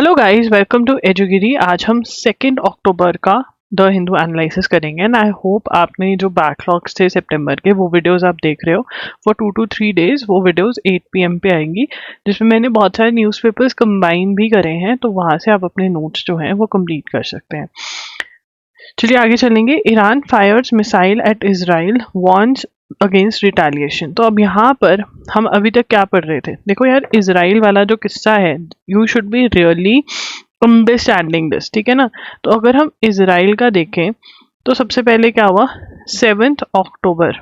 Hello guys, welcome to एजुगिरी। आज हम 2 अक्टूबर का द हिंदू एनालिसिस करेंगे एंड आई होप आपने जो बैकलॉग्स थे सितंबर के वो वीडियोस आप देख रहे हो फॉर 2 to 3 days। वो वीडियोस 8 PM पे आएंगी जिसमें मैंने बहुत सारे न्यूज़पेपर्स कंबाइन भी करे हैं, तो वहाँ से आप अपने नोट्स जो हैं वो कंप्लीट कर सकते हैं। चलिए आगे चलेंगे। Iran fires missile at Israel, warns against retaliation. तो अब यहाँ पर हम अभी तक क्या पढ़ रहे थे? देखो यार, इजराइल वाला जो किस्सा है, you should be really understanding this, ठीक है ना। तो अगर हम इजराइल का देखें तो सबसे पहले क्या हुआ, 7 अक्टूबर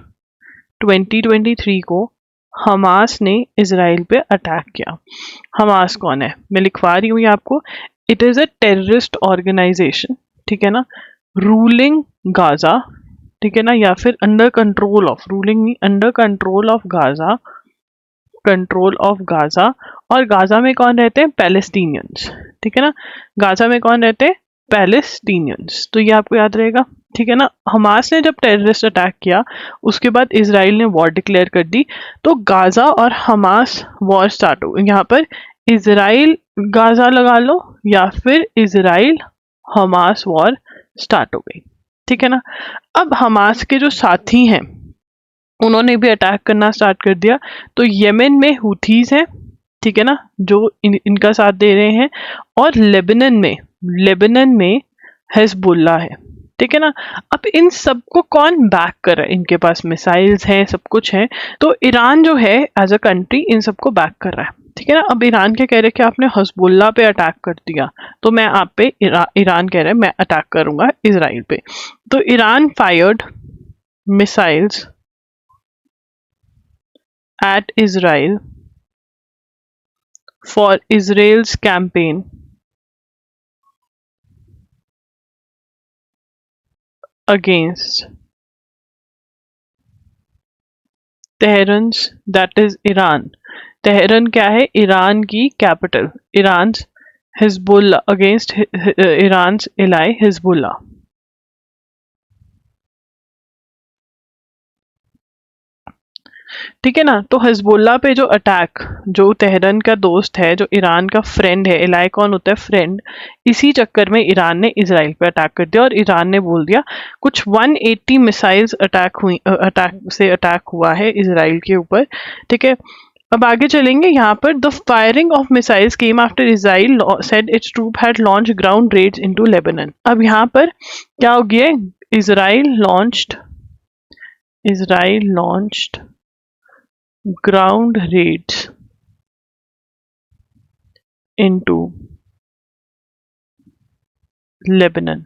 2023 को हमास ने इजराइल पे अटैक किया। हमास कौन है? मैं लिखवा रही हूँ ये आपको। It is a terrorist organisation, ठीक है ना, रूलिंग गाजा, ठीक है ना, या फिर अंडर कंट्रोल ऑफ, रूलिंग नहीं, under control of Gaza, control of Gaza. और गाजा में कौन रहते हैं? पैलेस्टीनियंस, ठीक है ना। गाजा में कौन रहते हैं? पैलेस्टीनियंस। तो ये आपको याद रहेगा, ठीक है ना। हमास ने जब टेररिस्ट अटैक किया उसके बाद इजराइल ने वॉर डिक्लेयर कर दी, तो गाजा और हमास वॉर स्टार्ट हो। यहाँ पर इजराइल गाजा लगा लो या फिर इजराइल हमास वॉर स्टार्ट हो गई, ठीक है ना। अब हमास के जो साथी हैं उन्होंने भी अटैक करना स्टार्ट कर दिया। तो येमेन में हुथीज हैं, ठीक है ना, जो इनका साथ दे रहे हैं। और लेबनान में हिजबुल्लाह है, ठीक है ना। अब इन सबको कौन बैक कर रहा है? इनके पास मिसाइल्स हैं, सब कुछ है, तो ईरान जो है एज अ कंट्री इन सबको बैक कर रहा है, ठीक है ना। अब ईरान क्या कह रहे हैं कि आपने हिजबुल्लाह पे अटैक कर दिया, तो मैं आप पे ईरान कह रहा है मैं अटैक करूंगा इजराइल पे। तो Iran fired missiles at Israel for Israel's campaign against Tehran's, that is Iran. Tehran क्या है? ईरान की capital. Iran Hezbollah against Iran ally Hezbollah, ठीक है ना। तो हिजबुल्ला पे जो अटैक, जो तेहरान का दोस्त है, जो ईरान का फ्रेंड है, एलाई कौन होता है? फ्रेंड। इसी चक्कर में ईरान ने इजराइल पे अटैक कर दिया और ईरान ने बोल दिया कुछ 180 मिसाइल्स अटैक हुआ है इजराइल के ऊपर, ठीक है। अब आगे चलेंगे। यहाँ पर the firing of missiles came after Israel said its troop had launch ground raids into Lebanon. अब यहाँ पर क्या हो गया? Israel launched ground raids into Lebanon.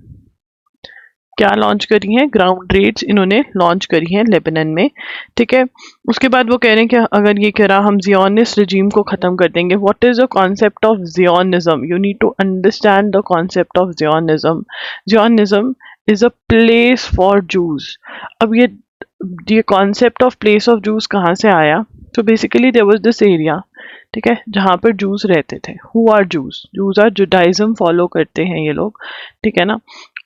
क्या लॉन्च करी है? ग्राउंड रेड्स इन्होंने लॉन्च करी है लेबनान में, ठीक है। उसके बाद वो कह रहे हैं कि अगर ये करा हम जियोनिस्ट रजीम को ख़त्म कर देंगे। What is the concept of Zionism? You need to understand the concept of Zionism. Zionism is a place for Jews. अब ये concept of place of Jews कहाँ से आया? तो basically there was this area, ठीक है, जहाँ पर जूस रहते थे। Who are Jews? Jews are Judaism follow करते हैं ये लोग, ठीक है ना।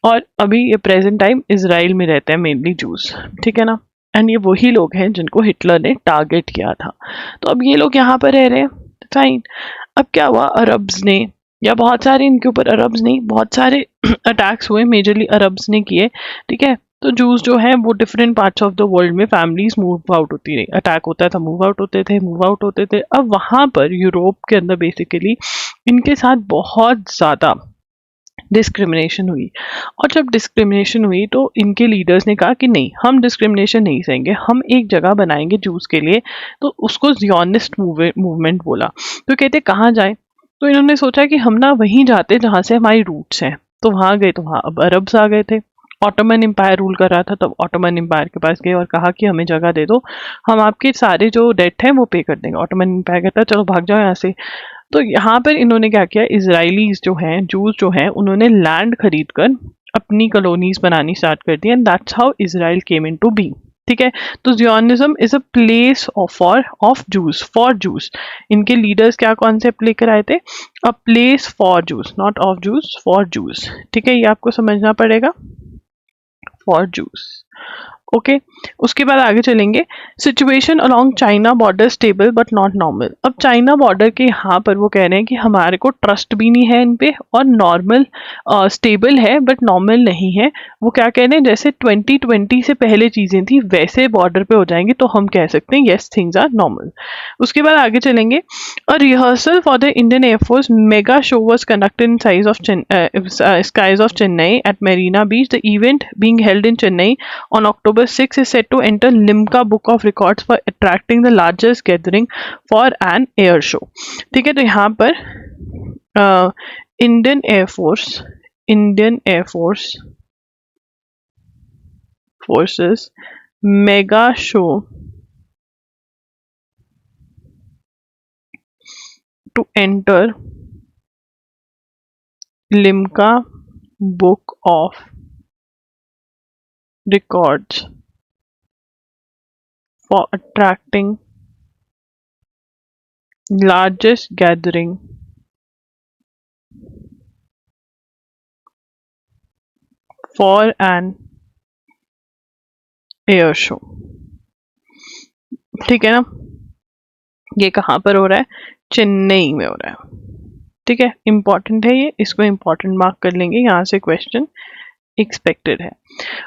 और अभी ये प्रेजेंट टाइम इजराइल में रहते हैं मेनली जूस, ठीक है ना। एंड ये वही लोग हैं जिनको हिटलर ने टारगेट किया था। तो अब ये लोग यहाँ पर रह रहे हैं, फाइन। अब क्या हुआ? अरब्स ने, या बहुत सारे इनके ऊपर, अरब्स नहीं, बहुत सारे अटैक्स हुए, मेजरली अरब्स ने किए, ठीक है। तो जूस जो है वो different parts of the world में फैमिलीज मूव आउट होती रही, अटैक होता था, मूव आउट होते थे, मूव आउट होते थे। अब वहाँ पर यूरोप के अंदर बेसिकली इनके साथ बहुत ज़्यादा डिस्क्रिमिनेशन हुई। और जब डिस्क्रिमिनेशन हुई तो इनके लीडर्स ने कहा कि नहीं, हम डिस्क्रिमिनेशन नहीं सहेंगे, हम एक जगह बनाएंगे जूस के लिए। तो उसको जियोनिस्ट मूवमेंट बोला। तो कहते कहाँ जाए? तो इन्होंने सोचा कि हम ना वहीं जाते जहाँ से हमारी रूट्स हैं। तो वहाँ गए, तो वहाँ अब अरब्स आ गए थे। ऑटोमन एम्पायर रूल कर रहा था, तब ऑटोमन एम्पायर के पास गए और कहा कि हमें जगह दे दो, हम आपके सारे जो डेट हैं वो पे कर देंगे। ऑटोमन एम्पायर कहता है चलो भाग जाओ यहाँ से। तो यहाँ पर इन्होंने क्या किया? इजराइलीज जो हैं, जूस जो हैं, उन्होंने लैंड खरीद कर अपनी कॉलोनीज बनानी स्टार्ट कर दी and that's how Israel came into being, ठीक है। तो Zionism is a place of Jews, for Jews. इनके लीडर्स क्या कॉन्सेप्ट लेकर आए थे? A place for Jews, not of Jews, for Jews, ठीक है। ये आपको समझना पड़ेगा, फॉर जूस। ओके उसके बाद आगे चलेंगे। Situation along China border stable but not normal. अब चाइना बॉर्डर के यहाँ पर वो कह रहे हैं कि हमारे को ट्रस्ट भी नहीं है इन पे, और नॉर्मल स्टेबल है बट नॉर्मल नहीं है। वो क्या कह रहे हैं, जैसे 2020 से पहले चीज़ें थी वैसे बॉर्डर पे हो जाएंगी तो हम कह सकते हैं येस थिंग्स आर नॉर्मल। उसके बाद आगे चलेंगे। A rehearsal for the Indian Air Force mega show was conducted in skies of Chennai at Marina Beach. The event being held in Chennai on October 6 is set to enter Limca Book of Records for attracting the largest gathering for an air show. ठीक है, तो यहाँ पर Indian air force forces mega show to enter Limca Book of Records for attracting largest gathering for an air show. ठीक है ना, ये कहाँ पर हो रहा है, चेन्नई में हो रहा है। ठीक है, इंपॉर्टेंट है ये, इसको इंपॉर्टेंट मार्क कर लेंगे, यहाँ से क्वेश्चन एक्सपेक्टेड है।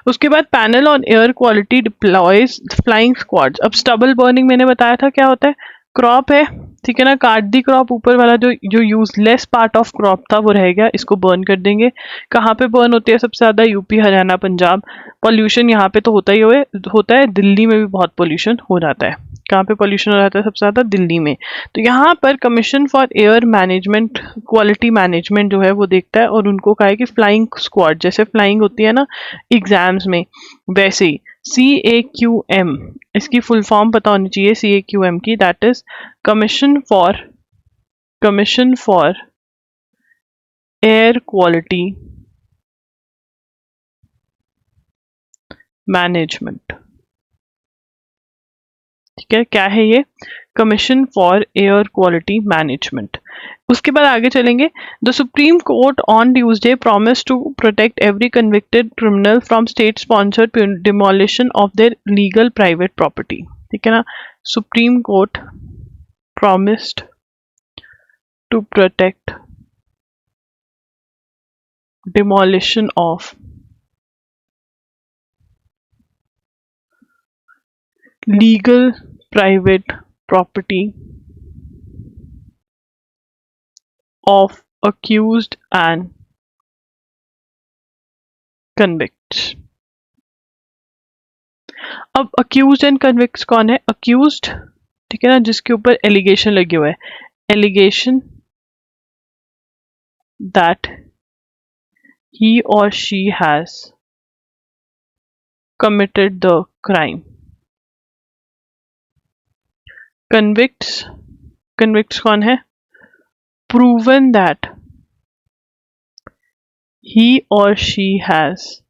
उसके बाद panel on air quality deploys flying squads. अब स्टबल बर्निंग मैंने बताया था क्या होता है, क्रॉप है, ठीक है ना, काट दी क्रॉप, ऊपर वाला जो जो यूजलेस पार्ट ऑफ क्रॉप था वो रह गया, इसको बर्न कर देंगे। कहाँ पे बर्न होती है सबसे ज़्यादा, यूपी हरियाणा पंजाब। पॉल्यूशन यहाँ पे तो होता है, दिल्ली में भी बहुत पॉल्यूशन हो जाता है। कहाँ पे पॉल्यूशन हो जाता है सबसे ज़्यादा, दिल्ली में। तो यहाँ पर commission for air management quality management जो है वो देखता है, और उनको कहा है कि फ्लाइंग स्क्वाड, जैसे फ्लाइंग होती है ना एग्जाम्स में, वैसे ही CAQM, इसकी फुल फॉर्म पता होनी चाहिए CAQM की, that is commission for air quality management. ठीक है, क्या है ये, commission for air quality management. उसके बाद आगे चलेंगे। The Supreme Court on Tuesday promise to protect every convicted criminal from state sponsored demolition of their legal private property. ठीक है ना, Supreme Court promised to protect demolition of legal private property of accused and convicts। अब accused and convicts कौन है, accused, ठीक है ना, जिसके ऊपर एलिगेशन लगे हुए है, allegation that he or she has committed the crime। convicts कौन है, proven that he or she has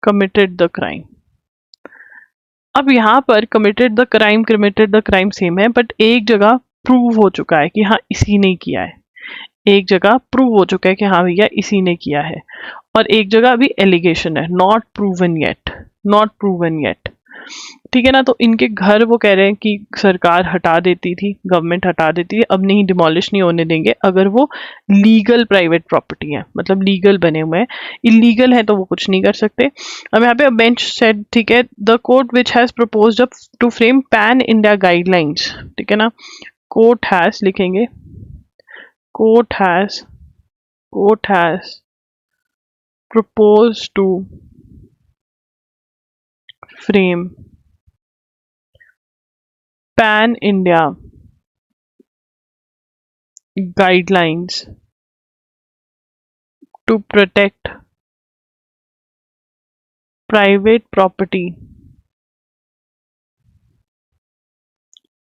committed the crime। अब यहाँ पर कमिटेड द क्राइम सेम है, बट एक जगह प्रूव हो चुका है कि हाँ इसी ने किया है, एक जगह प्रूव हो चुका है कि हाँ भैया इसी ने किया है, और एक जगह अभी एलिगेशन है, नॉट प्रूवन येट। ठीक है ना, तो इनके घर वो कह रहे हैं कि सरकार हटा देती थी, गवर्नमेंट हटा देती थी, अब नहीं, डिमोलिश नहीं होने देंगे अगर वो लीगल प्राइवेट प्रॉपर्टी है, मतलब लीगल बने हुए हैं। इलीगल है तो वो कुछ नहीं कर सकते। अब यहाँ पे बेंच सेड, ठीक है, the court which has proposed to frame pan India guidelines. ठीक है ना, कोर्ट हैज लिखेंगे, court has proposed to frame pan India guidelines to protect private property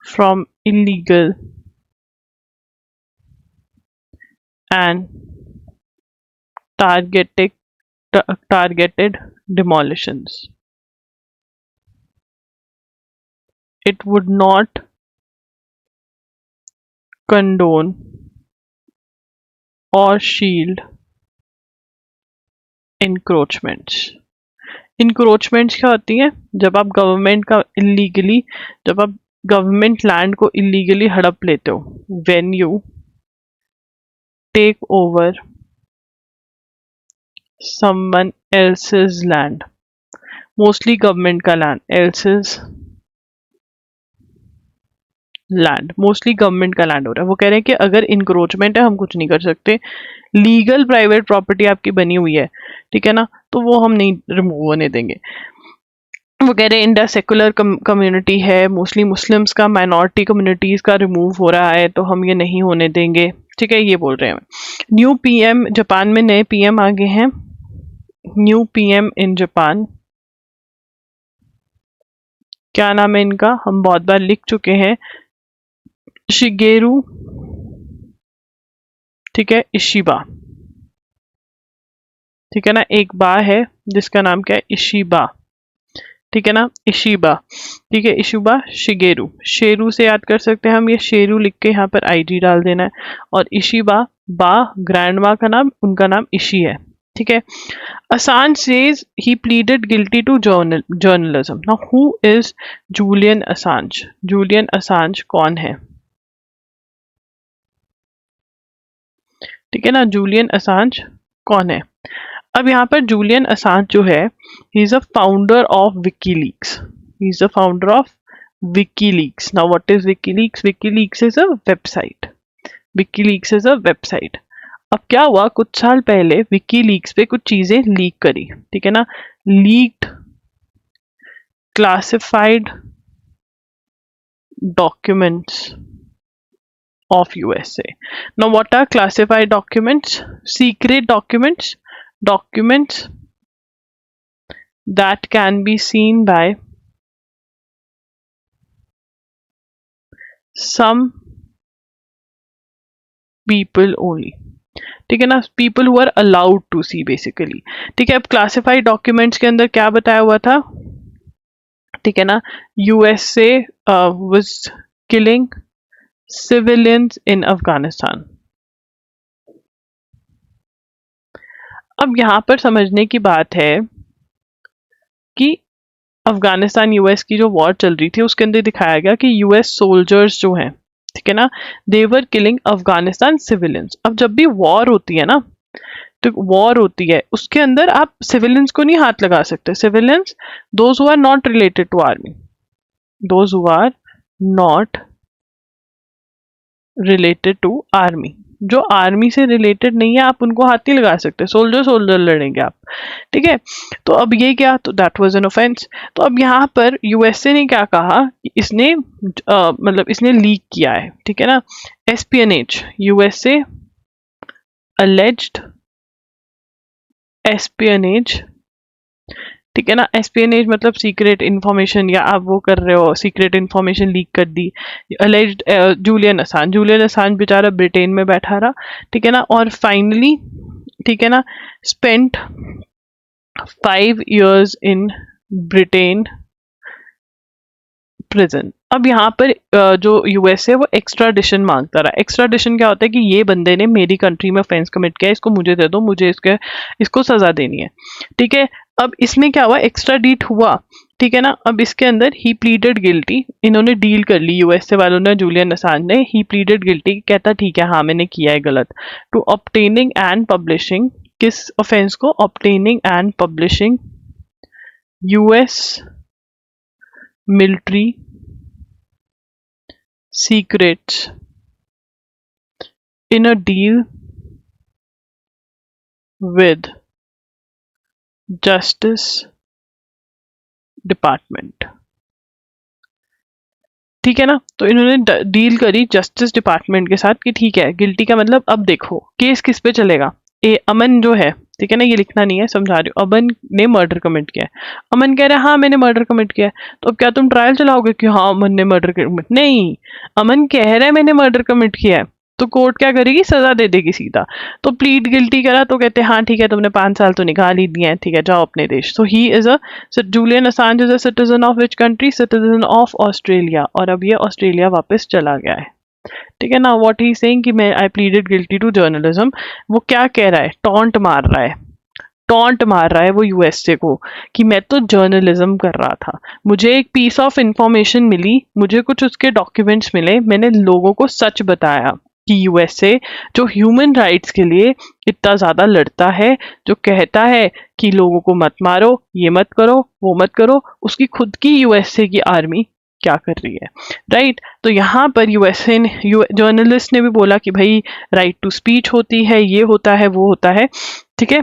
from illegal and targeted demolitions. It would not condone or shield encroachments। Encroachments क्या होती हैं? जब आप government land को इलीगली हड़प लेते हो, when you take over someone else's land, mostly government का land, else's land, mostly government का लैंड हो रहा है। वो कह रहे हैं कि अगर इंक्रोचमेंट है हम कुछ नहीं कर सकते, लीगल प्राइवेट प्रॉपर्टी आपकी बनी हुई है, ठीक है ना, तो वो हम नहीं रिमूव होने देंगे। वो कह रहे हैं इंडिया सेकुलर कम्युनिटी है, मोस्टली मुस्लिम्स का, माइनॉरिटी कम्युनिटीज का रिमूव हो रहा है, तो हम ये नहीं होने देंगे, ठीक है, ये बोल रहे हैं। न्यू पीएम, जापान में नए पीएम आ गए हैं, न्यू पीएम इन जापान, क्या नाम है इनका, हम बहुत बार लिख चुके हैं, शिगेरू, ठीक है, इशिबा, ठीक है ना, एक बा है जिसका नाम क्या है, इशिबा, ठीक है ना, इशिबा, ठीक है, इशिबा शिगेरू, शेरू से याद कर सकते हैं हम, ये शेरू लिख के यहाँ पर आईजी डाल देना है, और इशिबा, बा ग्रैंड माँ का नाम, उनका नाम इशी है, ठीक है। Assange says he pleaded guilty to journalism. Now who is Julian Assange? Julian Assange कौन है? ठीक है ना, जूलियन असांज कौन है? अब यहाँ पर जूलियन असांज जो है, ही is a founder of WikiLeaks, he is the founder of WikiLeaks. Now what is WikiLeaks? WikiLeaks is a website, WikiLeaks is a website. अब क्या हुआ, कुछ साल पहले विकीलीक्स पे कुछ चीजें लीक करी, ठीक है ना, leaked classified documents of USA. Now what are classified documents? Secret documents, documents that can be seen by some people only, ठीक है ना, people who are allowed to see basically, ठीक है। अब classified documents के अंदर क्या बताया हुआ था, ठीक है ना, USA was killing civilians in Afghanistan। अब यहाँ पर समझने की बात है कि अफगानिस्तान यूएस की जो वॉर चल रही थी उसके अंदर दिखाया गया कि यूएस सोल्जर्स जो हैं, ठीक है ना, देवर किलिंग अफगानिस्तान सिविलियंस। अब जब भी वॉर होती है ना, तो वॉर होती है उसके अंदर आप सिविलियंस को नहीं हाथ लगा सकते, civilians those who are not related to army, those who are not related to army, जो आर्मी से रिलेटेड नहीं है आप उनको हाथ नहीं लगा सकते, सोल्जर सोल्जर लड़ेंगे आप, ठीक है। तो अब ये क्या, तो दैट वाज एन ऑफेंस। तो अब यहाँ पर यूएसए ने क्या कहा कि इसने मतलब इसने लीक किया है, ठीक है ना, एस्पियनेज, यूएसए अलेज्ड एस्पियनेज, ठीक है ना, एस्पियनेज मतलब सीक्रेट इन्फॉर्मेशन, या आप वो कर रहे हो सीक्रेट इन्फॉर्मेशन लीक कर दी, alleged Julian Assange, Julian Assange बेचारा ब्रिटेन में बैठा रहा, ठीक है ना, और फाइनली, ठीक है ना, spent 5 years in Britain prison. अब यहाँ पर जो यूएस है वो एक्स्ट्राडिशन मांगता रहा। एक्स्ट्राडिशन क्या होता है कि ये बंदे ने मेरी कंट्री में ऑफेंस कमिट किया, इसको मुझे दे दो, मुझे इसको सजा देनी है, ठीक है। अब इसमें क्या हुआ, एक्स्ट्राडीट हुआ, ठीक है ना। अब इसके अंदर ही प्लीडेड गिल्टी, इन्होंने डील कर ली यूएसए वालों ने, जूलियन असांज ने, ही प्लीडेड गिल्टी, कहता ठीक है हाँ मैंने किया है गलत, टू ऑब्टेनिंग एंड पब्लिशिंग, किस ऑफेंस को, obtaining and publishing US military secrets in a deal with justice department, ठीक है ना। तो इन्होंने डील करी जस्टिस डिपार्टमेंट के साथ कि ठीक है, गिल्टी का मतलब अब देखो केस किस पे चलेगा, अमन जो है, ठीक है ना, ये लिखना नहीं है, समझा रही हूँ, अमन ने मर्डर कमिट किया है, अमन कह रहा है हाँ मैंने मर्डर कमिट किया है, तो अब क्या तुम ट्रायल चलाओगे कि हाँ अमन ने मर्डर कमिट, नहीं, अमन कह रहा है मैंने मर्डर कमिट किया है, तो कोर्ट क्या करेगी, सजा दे देगी सीधा। तो प्लीड गिल्टी करा तो कहते हैं हाँ ठीक है तुमने 5 साल तो निकाल ही दिए हैं, ठीक है जाओ अपने देश। So he is a, Julian Assange is a citizen of which country, citizen of Australia, और अब ये ऑस्ट्रेलिया वापस चला गया है, ठीक है ना। व्हाट ही सेइंग कि मैं आई प्लीडेड गिल्टी टू जर्नलिज्म, वो क्या कह रहा है, टॉन्ट मार रहा है, टॉन्ट मार रहा है वो यूएसए को कि मैं तो जर्नलिज्म कर रहा था, मुझे एक पीस ऑफ इंफॉर्मेशन मिली, मुझे कुछ उसके डॉक्यूमेंट्स मिले, मैंने लोगों को सच बताया कि यूएसए जो ह्यूमन राइट्स के लिए इतना ज़्यादा लड़ता है, जो कहता है कि लोगों को मत मारो, ये मत करो, वो मत करो, उसकी खुद की यूएसए की आर्मी क्या कर रही है, राइट। तो यहाँ पर यूएसए ने जर्नलिस्ट ने भी बोला कि भाई राइट टू स्पीच होती है, ये होता है, वो होता है, ठीक है।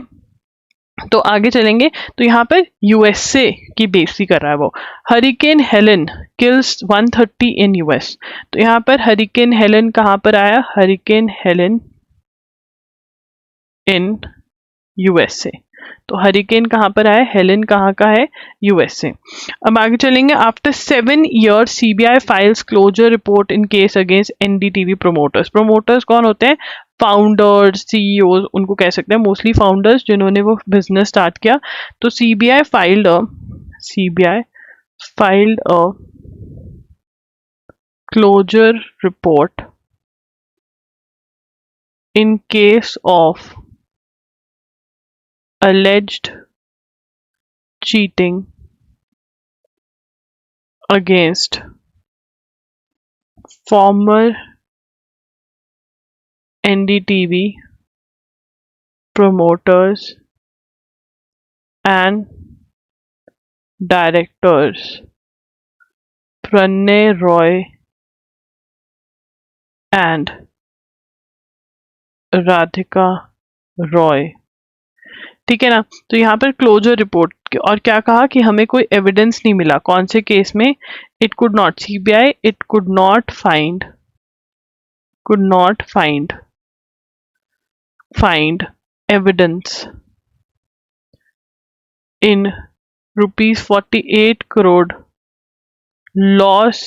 तो आगे चलेंगे तो यहाँ पर यूएसए की बेइज्जती कर रहा है वो। Hurricane Helen kills 130 in US. तो यहाँ पर हरिकेन हेलन कहाँ पर आया, हरिकेन हेलन इन यूएसए। तो हरिकेन कहाँ पर आया, हेलन कहाँ का है, यूएसए। अब आगे चलेंगे। After 7 years CBI files closure report in case against NDTV promoters. Promoters कौन होते हैं, फाउंडर्स, सीईओ, उनको कह सकते हैं, मोस्टली फाउंडर्स जिन्होंने वो बिजनेस स्टार्ट किया। तो CBI filed a closure report in case of alleged cheating against former NDTV promoters and directors Pranay Roy and Radhika Roy। ठीक है ना। तो यहाँ पर क्लोजर रिपोर्ट और क्या कहा कि हमें कोई एविडेंस नहीं मिला, कौन से केस में, it could not, CBI it could not find evidence in ₹48 crore loss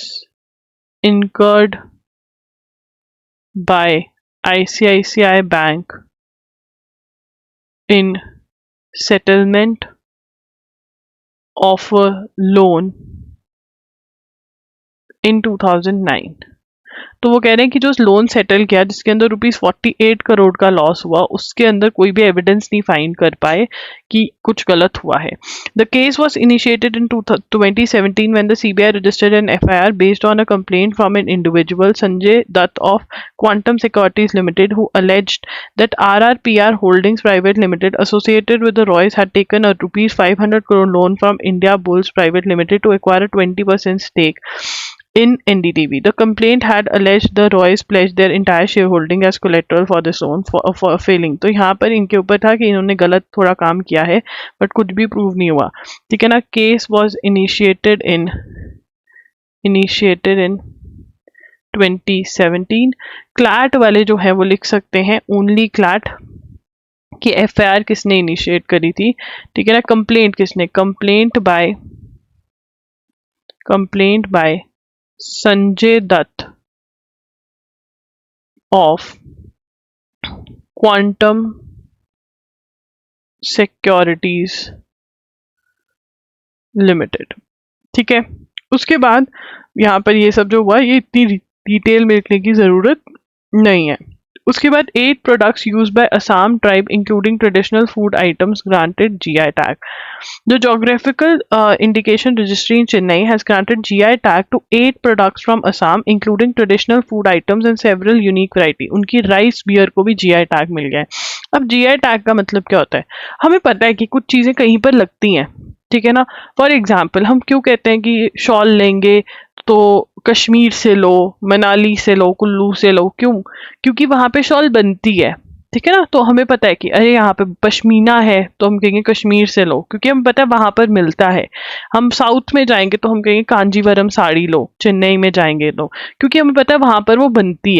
incurred by ICICI Bank in settlement of a loan in 2009। तो वो कह रहे हैं कि जो लोन सेटल किया जिसके अंदर ₹48 करोड़ का लॉस हुआ, उसके अंदर कोई भी एविडेंस नहीं फाइंड कर पाए कि कुछ गलत हुआ है। The case was initiated in 2017 when the CBI registered an FIR based on a complaint from an individual Sanjay Dutt of Quantum Securities Limited who alleged that RRPR Holdings Private Limited associated with the Roys had taken a ₹500 crore loan from India Bulls Private Limited to acquire a 20% stake in NDTV. The complaint had alleged the Roys pledged their entire shareholding as collateral for this loan for failing। तो यहाँ पर इनके ऊपर था कि इन्होंने गलत थोड़ा काम किया है बट कुछ भी प्रूव नहीं हुआ, ठीक है ना। Case was initiated in 2017। CLAT वाले जो है वो लिख सकते हैं ओनली क्लैट कि एफआईआर किसने इनिशिएट करी थी, ठीक है ना। कंप्लेंट किसने, complaint by Sanjay Dutt of Quantum Securities Limited, ठीक है। उसके बाद यहाँ पर ये सब जो हुआ ये इतनी डिटेल में लिखने की जरूरत नहीं है। उसके बाद 8 products used by Assam tribe including traditional food items granted GI tag। The geographical indication registry in Chennai has granted GI tag to 8 products from Assam including traditional food items and several unique variety। उनकी rice beer को भी GI tag मिल गया है। अब GI tag का मतलब क्या होता है, हमें पता है कि कुछ चीज़ें कहीं पर लगती हैं, ठीक है ना। फॉर एग्जाम्पल हम क्यों कहते हैं कि शॉल लेंगे तो कश्मीर से लो, मनाली से लो, कुल्लू से लो, क्योंकि वहाँ पे शॉल बनती है, ठीक है ना। तो हमें पता है कि अरे यहाँ पे पश्मीना है तो हम कहेंगे कश्मीर से लो, क्योंकि हमें पता है वहाँ पर मिलता है। हम साउथ में जाएंगे तो हम कहेंगे कांजीवरम साड़ी लो, चेन्नई में जाएंगे तो क्योंकि हमें पता है वहाँ पर वो बनती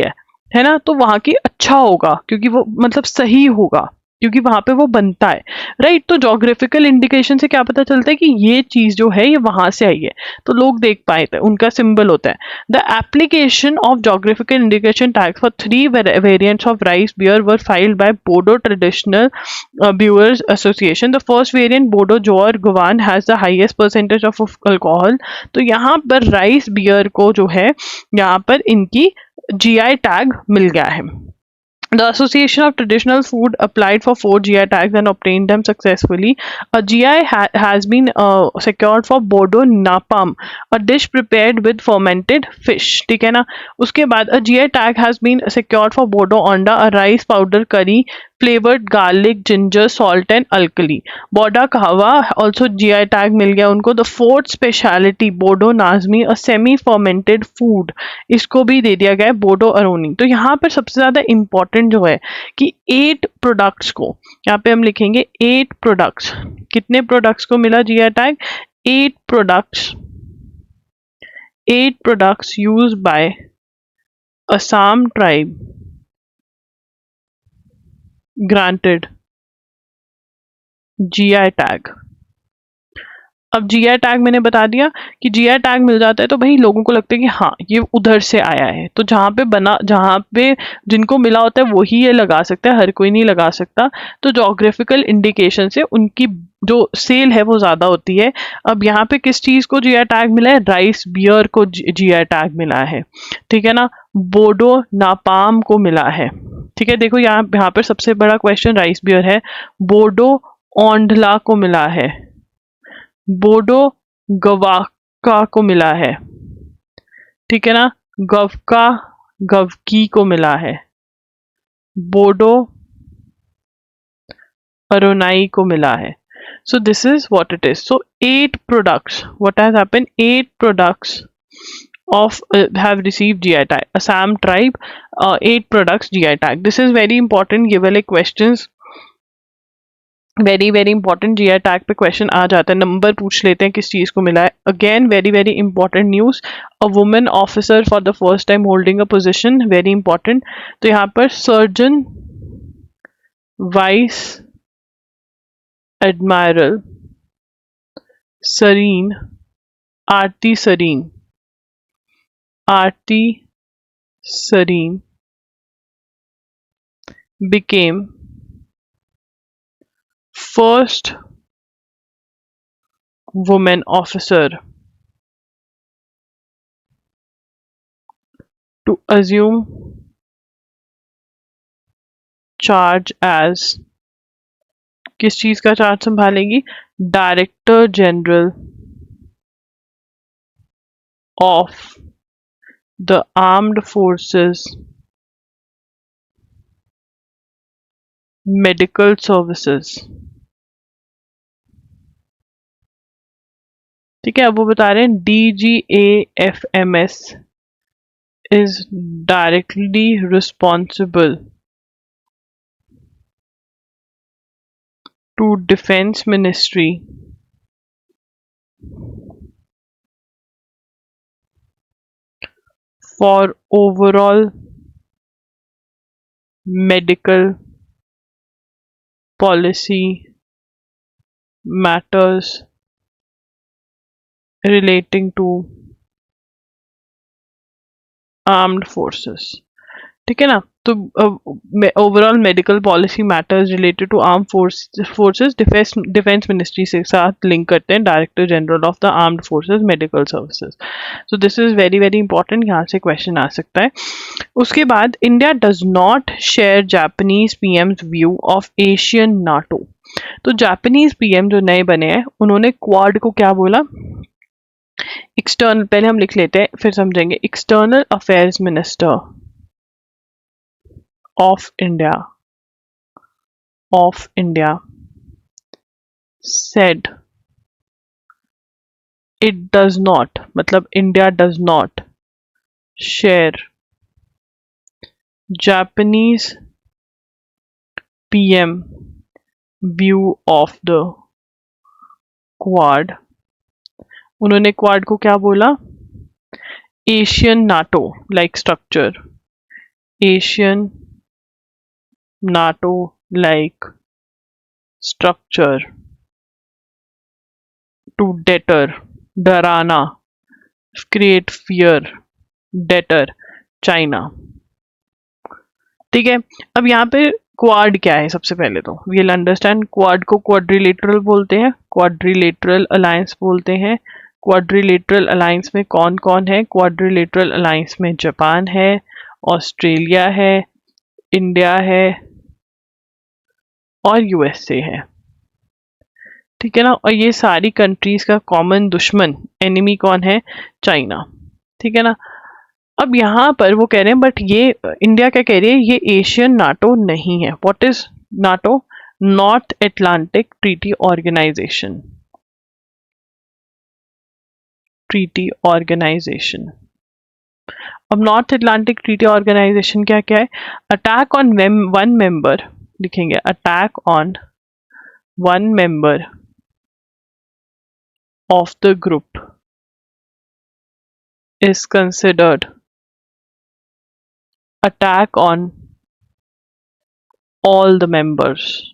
है ना। तो वहाँ की अच्छा होगा क्योंकि वो मतलब सही होगा क्योंकि वहां पे वो बनता है, राइट। तो जोग्राफिकल इंडिकेशन से क्या पता चलता है कि ये चीज जो है ये वहां से आई है, तो लोग देख पाए थे, उनका सिंबल होता है। The application of geographical indication tag for 3 variants of rice beer were filed by Bodo traditional brewers association. The first variant Bodo Jou Gwran has the highest percentage of alcohol. तो यहाँ पर राइस बियर को जो है यहाँ पर इनकी GI टैग मिल गया है। The Association of Traditional Food applied for 4 GI tags and obtained them successfully. A GI has been secured for Bodo Napalm, a dish prepared with fermented fish. ठीक है ना. उसके बाद a GI tag has been secured for Bodo Onda, a rice powder curry flavored garlic, ginger, salt and alkali. Boda Kahwa also GI tag मिल गया उनको. The fourth speciality Bodo Nazmi, a semi fermented food, इसको भी दे दिया गया है बोडो अरोनी. तो यहाँ पर सबसे ज्यादा इम्पोर्टेंट जो है कि 8 प्रोडक्ट्स को, यहाँ पे हम लिखेंगे 8 प्रोडक्ट्स. कितने प्रोडक्ट्स को मिला GI tag? 8 products. 8 products use by Assam tribe granted GI tag. अब जीआई टैग मैंने बता दिया कि जीआई टैग मिल जाता है तो भाई लोगों को लगता है कि हाँ ये उधर से आया है. तो जहाँ पे जिनको मिला होता है वही ये लगा सकता है, हर कोई नहीं लगा सकता. तो जोग्राफिकल इंडिकेशन से उनकी जो सेल है वो ज्यादा होती है. अब यहाँ पे किस चीज को जीआई टैग मिला है? राइस बियर को जीआई टैग मिला है. ठीक है ना. बोडो नापाम को मिला है. ठीक है. देखो यहाँ पर सबसे बड़ा क्वेश्चन राइस बियर है. बोडो ओंडला को मिला है. बोडो गवाका को मिला है. ठीक है ना. गवका गवकी को मिला है. बोडो अरोनाई को मिला है. So this is what it is. So 8 products. What has happened? 8 products of have received GI tag. Assam tribe, 8 products GI tag. This is very important. ये वाले questions very very important. GI tag पे question आ जाता है. Number पूछ लेते हैं किस चीज को मिला है. Again very very important news. A women officer for the first time holding a position. Very important. तो यहाँ पर surgeon vice admiral Sarin Aarti Sarin became first woman officer to assume charge as, किस चीज का चार्ज संभालेगी? Director general of the armed forces medical services. ठीक है. अब वो बता रहे हैं DGAFMS is directly responsible to Defense Ministry for overall medical policy matters relating to armed forces. ठीक है ना. तो overall medical policy matters related to arm forces defence ministry से साथ लिंक करते हैं director general of the armed forces medical services. So this is very very important. यहाँ से क्वेश्चन आ सकता है. उसके बाद India does not share Japanese PM's view of Asian NATO. तो जापानीज पीएम जो नए बने हैं उन्होंने क्वाड को क्या बोला? एक्सटर्नल. पहले हम लिख लेते हैं फिर समझेंगे. External affairs minister of India said it does not, मतलब India does not share Japanese PM view of the Quad. उन्होंने क्वाड को क्या बोला? Asian NATO like structure. Asian NATO like structure to deter, डराना, create fear, deter चाइना. ठीक है. अब यहाँ पे क्वाड क्या है? सबसे पहले तो we'll understand. क्वाड को क्वाड्रिलेटरल बोलते हैं, क्वाड्रिलेटरल अलायंस बोलते हैं. क्वाड्रिलेटरल अलायंस में कौन कौन है? क्वाड्रिलेटरल अलायंस में जापान है, ऑस्ट्रेलिया है, इंडिया है और यूएसए है, ठीक है ना। और ये सारी कंट्रीज का कॉमन दुश्मन एनिमी कौन है? चाइना, ठीक है ना। अब यहाँ पर वो कह रहे हैं बट ये इंडिया क्या कह रही है, ये एशियन नाटो नहीं है। What is NATO? North Atlantic Treaty Organisation, treaty organisation. अब नॉर्थ एटलांटिक ट्रीटी ऑर्गेनाइजेशन क्या क्या है? अटैक ऑन वन मेंबर, लिखेंगे attack on one member of the group is considered attack on all the members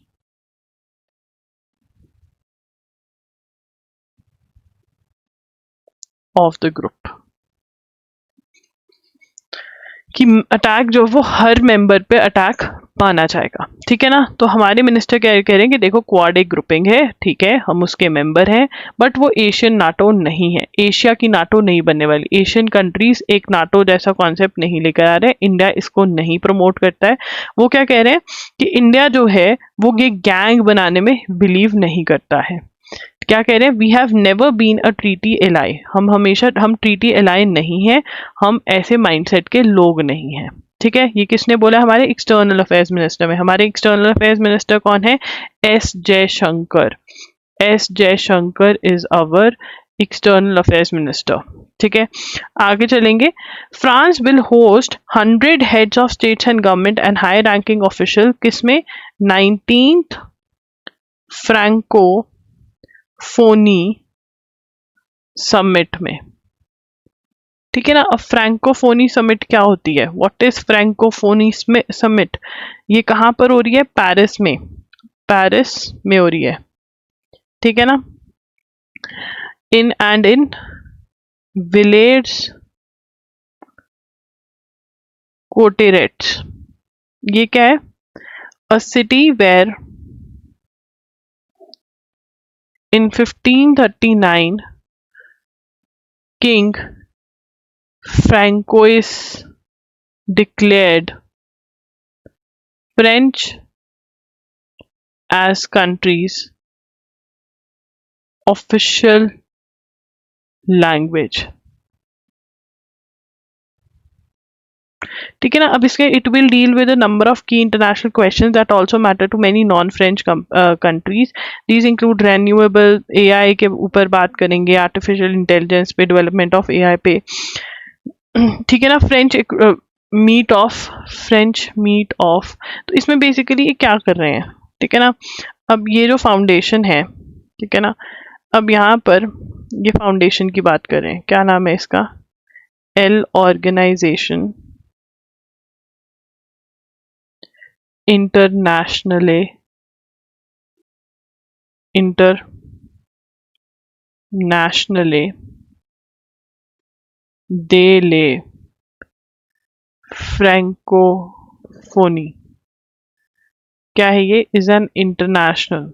of the group, कि attack जो वो हर member पे attack माना जाएगा, ठीक है ना। तो हमारे मिनिस्टर कह रहे हैं कि देखो क्वाड एक ग्रुपिंग है, ठीक है, हम उसके मेंबर हैं, बट वो एशियन नाटो नहीं है, एशिया की नाटो नहीं बनने वाली, एशियन कंट्रीज एक नाटो जैसा कॉन्सेप्ट नहीं लेकर आ रहे, इंडिया इसको नहीं प्रमोट करता है। वो क्या कह रहे हैं कि इंडिया जो है वो ये गैंग बनाने में बिलीव नहीं करता है। क्या कह रहे हैं? We have never been a treaty ally, हम ट्रीटी एलाई नहीं है, हम ऐसे माइंडसेट के लोग नहीं हैं, ठीक है। ये किसने बोला? हमारे एक्सटर्नल अफेयर्स मिनिस्टर में। हमारे एक्सटर्नल अफेयर्स मिनिस्टर कौन है? S Jaishankar. S Jaishankar is our external affairs minister, ठीक है। आगे चलेंगे। France will host 100 heads of states and government and high ranking official, किसमें? 19th फ्रैंको फोनी समिट में, ठीक है ना। अब फ्रैंकोफोनी समिट क्या होती है? What is Francophonie summit? ये कहाँ पर हो रही है? पेरिस में, पेरिस में हो रही है, ठीक है ना। इन विलेज कोटेरेट्स, ये क्या है? A city where in 1539 King Francois declared French as country's official language, ठीक है ना। अब इसके it will deal with a number of की international questions that also matter to many non French countries. These include renewable, AI के ऊपर बात करेंगे, आर्टिफिशियल इंटेलिजेंस पे, डेवलपमेंट ऑफ एआई पे, ठीक है ना। फ्रेंच मीट ऑफ, तो इसमें बेसिकली ये क्या कर रहे हैं, ठीक है ना। अब ये जो फाउंडेशन है, ठीक है ना, अब यहाँ पर ये फाउंडेशन की बात करें, क्या नाम है इसका? एल ऑर्गेनाइजेशन इंटरनेशनले दे ले फ्रैंकोफोनी, क्या है ये? Is an international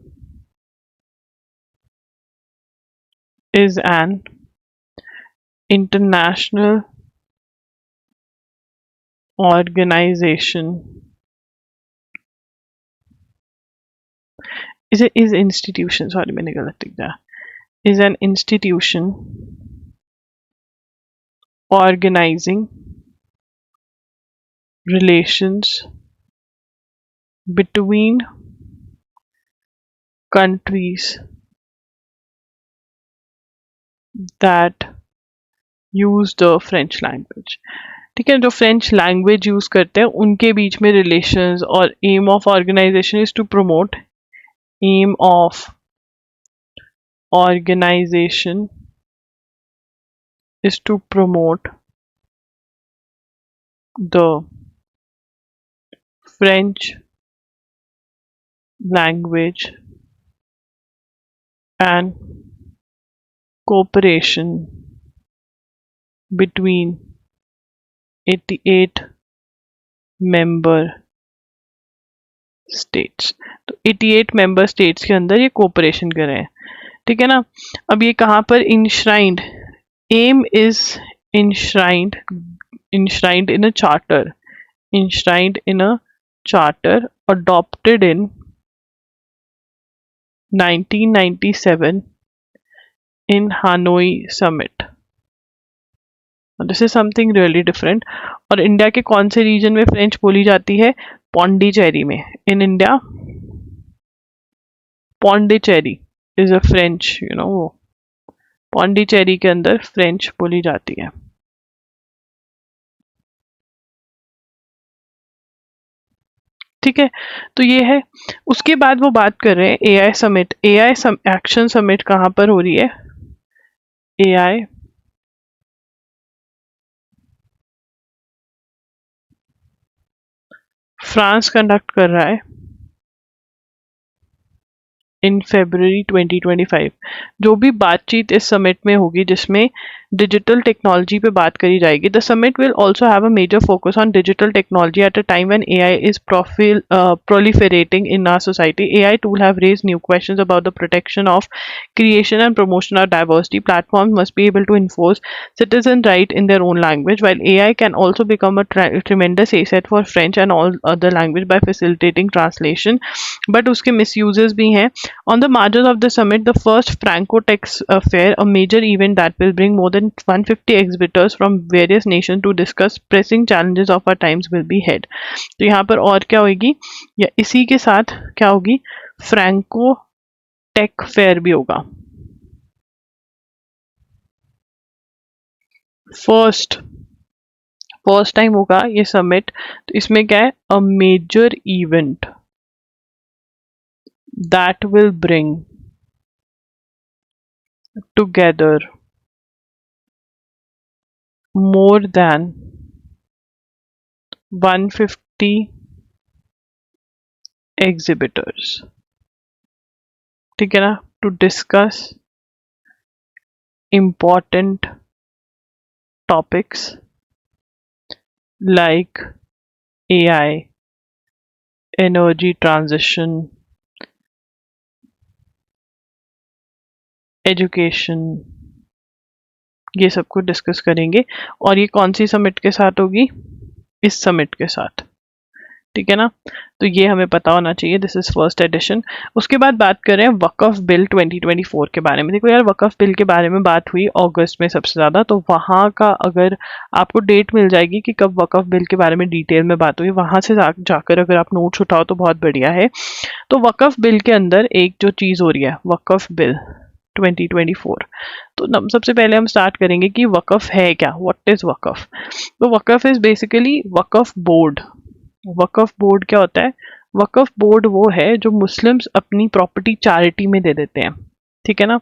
organization, is institution, sorry मैंने गलत लिख दिया, is an institution organizing relations between countries that use the French language, ठीक है। जो फ्रेंच लैंग्वेज यूज करते हैं उनके बीच में रिलेशंस, और aim of organisation is to promote, aim of organisation is to promote the French language and cooperation between 88 member states। तो 88 member states के अंदर ये कोऑपरेशन कर रहे हैं, ठीक है ना। अब ये कहाँ पर enshrined? Aim is enshrined in a charter, enshrined in a charter adopted in 1997 in Hanoi Summit. This is something really different. और इंडिया के कौन से रीजन में फ्रेंच बोली जाती है? पौंडीचेरी में। In India Pondicherry is a French, वो पौंडीचेरी के अंदर फ्रेंच बोली जाती है। ठीक है, तो ये है। उसके बाद वो बात कर रहे हैं AI summit. AI action summit कहाँ पर हो रही है? एआई फ्रांस कंडक्ट कर रहा है इन February 2025। जो भी बातचीत इस समिट में होगी जिसमें डिजिटल टेक्नोलॉजी पे बात करी जाएगी। The summit will also have a major focus on digital technology at a time when AI is proliferating in our society. AI tool have raised new questions about the protection of creation and promotion of diversity. Platforms must be able to enforce citizen right in their own language, while AI can also become a tremendous asset for French and all other language by facilitating translation. But उसके misuses भी हैं। On the margins of the summit, the first Franco-Tech Fair, a major event that will bring more than 150 exhibitors from various nations to discuss pressing challenges of our times, will be held. तो यहाँ पर और क्या होगी, या इसी के साथ क्या होगी, फ्रैंको टेक फेयर भी होगा। फर्स्ट टाइम होगा ये समिट। तो इसमें क्या है, a major event that will bring together more than 150 exhibitors, ठीक है ना, to discuss important topics like AI, energy transition, education, ये सब कुछ डिस्कस करेंगे। और ये कौन सी समिट के साथ होगी? इस समिट के साथ, ठीक है ना। तो ये हमें पता होना चाहिए, दिस इज फर्स्ट एडिशन। उसके बाद बात करें वक्फ बिल 2024 के बारे में। देखो यार, वक्फ बिल के बारे में बात हुई अगस्त में सबसे ज़्यादा, तो वहाँ का अगर आपको डेट मिल जाएगी कि कब वक्फ बिल के बारे में डिटेल में बात हुई, वहाँ से जाकर अगर आप नोट्स उठाओ तो बहुत बढ़िया है। तो वक्फ बिल के अंदर एक जो चीज़ हो रही है, वक्फ बिल 2024। तो सबसे पहले हम स्टार्ट करेंगे कि वक्फ है क्या, व्हाट इज वक्फ। तो Waqf is basically Waqf board. Waqf board क्या होता है? वक्फ बोर्ड वो है जो मुस्लिम्स अपनी प्रॉपर्टी चैरिटी में दे देते हैं, ठीक है ना,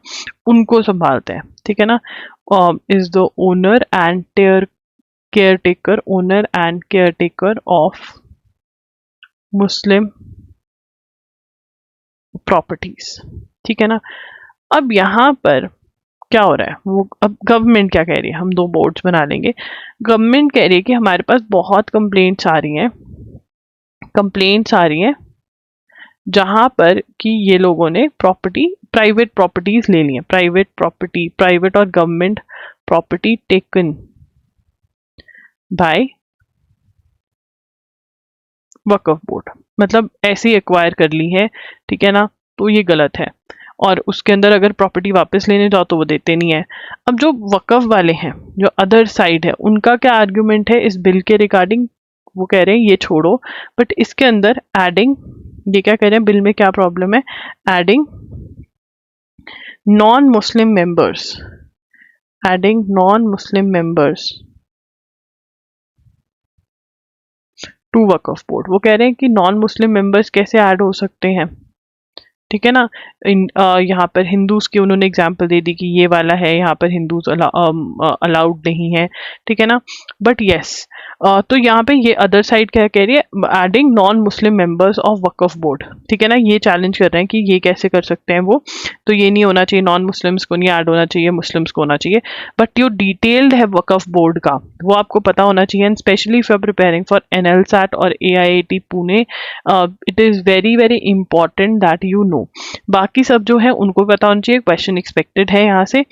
उनको संभालते हैं, ठीक है ना। Is the owner and care taker of Muslim properties, ठीक है ना। अब यहाँ पर क्या हो रहा है, वो अब गवर्नमेंट क्या कह रही है, हम दो बोर्ड्स बना लेंगे। गवर्नमेंट कह रही है कि हमारे पास बहुत कंप्लेंट्स आ रही हैं जहां पर कि ये लोगों ने प्राइवेट प्रॉपर्टीज ले ली हैं, प्राइवेट और government property taken by Waqf board, मतलब ऐसे ही एक्वायर कर ली है, ठीक है ना। तो ये गलत है। और उसके अंदर अगर प्रॉपर्टी वापस लेने जाओ तो वो देते नहीं है। अब जो वक्फ वाले हैं, जो अदर साइड है, उनका क्या आर्ग्यूमेंट है इस बिल के रिगार्डिंग? वो कह रहे हैं ये छोड़ो, बट इसके अंदर एडिंग, ये क्या कह रहे हैं, बिल में क्या प्रॉब्लम है, adding non Muslim members to वक्फ बोर्ड। वो कह रहे हैं कि नॉन मुस्लिम मेंबर्स कैसे ऐड हो सकते हैं, ठीक है ना। यहाँ पर हिंदूज की उन्होंने एग्जाम्पल दे दी कि ये वाला है, यहाँ पर हिंदूज अलाउड नहीं है, ठीक है ना। बट यस, तो यहाँ पे ये अदर साइड क्या कह रही है, adding non Muslim members of Waqf board, ठीक है ना। ये चैलेंज कर रहे हैं कि ये कैसे कर सकते हैं वो, तो ये नहीं होना चाहिए, नॉन मुस्लिम्स को नहीं ऐड होना चाहिए, मुस्लिम्स को होना चाहिए। बट जो डिटेल्ड है वक्फ बोर्ड का, वो आपको पता होना चाहिए, and specially if you are preparing for NLSAT और AIIT Pune, it is very very important that you know. बाकी सब जो है उनको पता होना चाहिए, क्वेश्चन एक्सपेक्टेड है यहाँ से।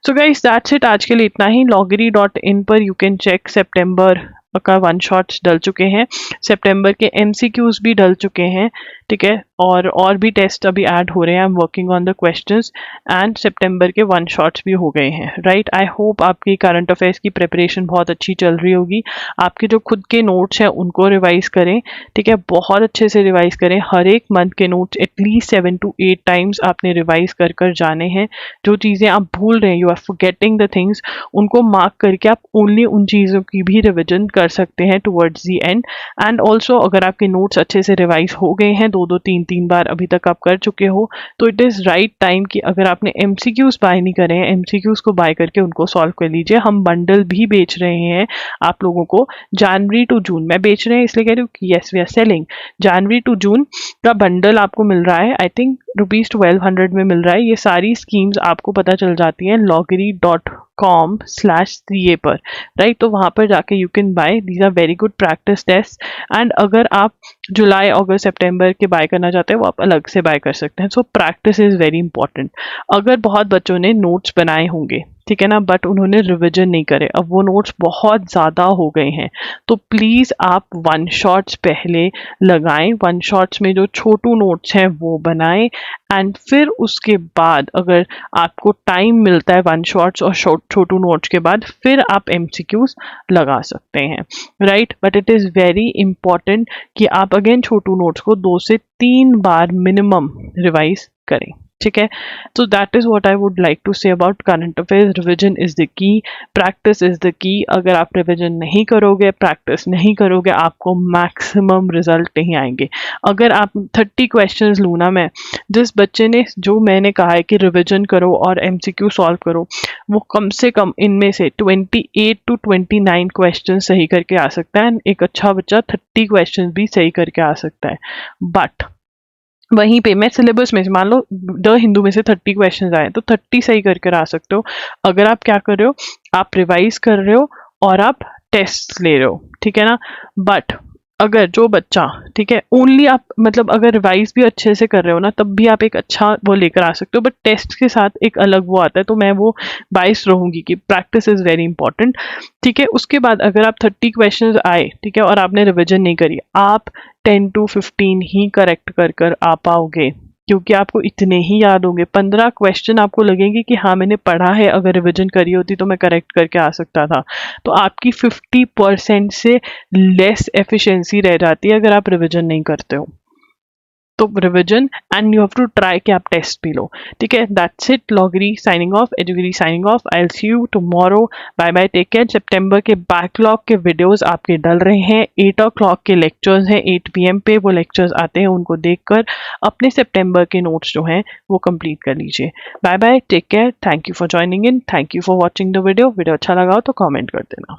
सो गाइस दैट्स इट, आज के लिए इतना ही। loggery.in पर यू कैन चेक सितंबर का वन शॉट्स डल चुके हैं, सितंबर के एमसीक्यूज भी डल चुके हैं, ठीक है, और भी टेस्ट अभी ऐड हो रहे हैं। I am working on the questions and सितंबर के वन शॉट्स भी हो गए हैं, राइट। आई होप आपकी करंट अफेयर्स की प्रिपरेशन बहुत अच्छी चल रही होगी। आपके जो खुद के नोट्स हैं उनको रिवाइज करें, ठीक है, बहुत अच्छे से रिवाइज करें। हर एक मंथ के नोट्स एटलीस्ट 7 to 8 टाइम्स आपने रिवाइज कर कर जाने हैं। जो चीज़ें आप भूल रहे हैं, you are forgetting the things, उनको मार्क करके आप ओनली उन चीज़ों की भी रिविजन कर सकते हैं towards the and. And also अगर आपके नोट्स अच्छे से रिवाइज हो गए हैं, 2-2 3-3 बार अभी तक आप कर चुके हो, तो इट इज़ राइट टाइम कि अगर आपने एमसीक्यूज बाय नहीं करे हैं, एमसीक्यूज को बाय करके उनको सॉल्व कर लीजिए। हम बंडल भी बेच रहे हैं आप लोगों को, जनवरी टू जून मैं बेच रहे हैं इसलिए कह रही हूँ कि येस वी आर सेलिंग। जनवरी टू जून का बंडल आपको मिल रहा है, आई थिंक ₹1200 में मिल रहा है। ये सारी स्कीम्स आपको पता चल जाती हैं loggery.com/CA पर, राइट। तो वहाँ पर जाके you can buy, these are very good practice test. And अगर आप जुलाई अगस्त सितंबर के बाय करना चाहते हैं वो आप अलग से बाय कर सकते हैं। So practice is very important. अगर बहुत बच्चों ने नोट्स बनाए होंगे, ठीक है ना, बट उन्होंने रिवीजन नहीं करे, अब वो नोट्स बहुत ज़्यादा हो गए हैं, तो प्लीज़ आप वन शॉट्स पहले लगाएं। वन शॉट्स में जो छोटू नोट्स हैं वो बनाएं एंड फिर उसके बाद अगर आपको टाइम मिलता है वन शॉट्स और छोटू नोट्स के बाद, फिर आप एमसीक्यूज लगा सकते हैं, right. But it is very important कि आप अगेन छोटू नोट्स को 2 से 3 बार मिनिमम रिवाइज करें, ठीक है। तो that is what I would like to say about current affairs. Revision is the key, practice is the key. अगर आप रिविजन नहीं करोगे, प्रैक्टिस नहीं करोगे, आपको मैक्सिमम रिजल्ट नहीं आएंगे। अगर आप 30 क्वेश्चंस लूँ ना मैं, जिस बच्चे ने, जो मैंने कहा है कि रिविजन करो और एमसीक्यू सॉल्व करो, वो कम से कम इनमें से 28 to 29 क्वेश्चन सही करके आ सकता है। एक अच्छा बच्चा 30 क्वेश्चन भी सही करके आ सकता है। बट वहीं पे मैं सिलेबस में से, मान लो द हिंदू में से 30 क्वेश्चंस आए तो 30 सही करके आ सकते हो। अगर आप क्या कर रहे हो, आप रिवाइज कर रहे हो और आप टेस्ट ले रहे हो, ठीक है ना। बट अगर जो बच्चा, ठीक है, ओनली आप मतलब अगर रिवाइज भी अच्छे से कर रहे हो ना, तब भी आप एक अच्छा वो लेकर आ सकते हो, बट टेस्ट के साथ एक अलग वो आता है। तो मैं वो बाइस रहूंगी कि प्रैक्टिस इज वेरी इंपॉर्टेंट, ठीक है। उसके बाद अगर आप 30 क्वेश्चंस आए, ठीक है, और आपने रिविजन नहीं करी, आप 10 to 15 ही करेक्ट कर कर आ पाओगे, क्योंकि आपको इतने ही याद होंगे। 15 क्वेश्चन आपको लगेंगे कि हाँ मैंने पढ़ा है, अगर रिविजन करी होती तो मैं करेक्ट करके आ सकता था। तो आपकी 50% से लेस एफिशिएंसी रह जाती है अगर आप रिविजन नहीं करते हो। तो revision and you have to try कि आप टेस्ट भी लो, ठीक है। दैट्स इट, लॉगरी साइनिंग ऑफ, एजुगिरी signing off. I will see you tomorrow, bye bye, take care. सितंबर के बैकलॉग के वीडियोस आपके डल रहे हैं, 8 o'clock के लेक्चर्स हैं, 8 PM पे वो लेक्चर्स आते हैं, उनको देखकर अपने सितंबर के नोट्स जो हैं वो कंप्लीट कर लीजिए। Bye bye, take care, thank you for joining in, thank you for watching the video. Video अच्छा लगा हो तो कॉमेंट कर देना।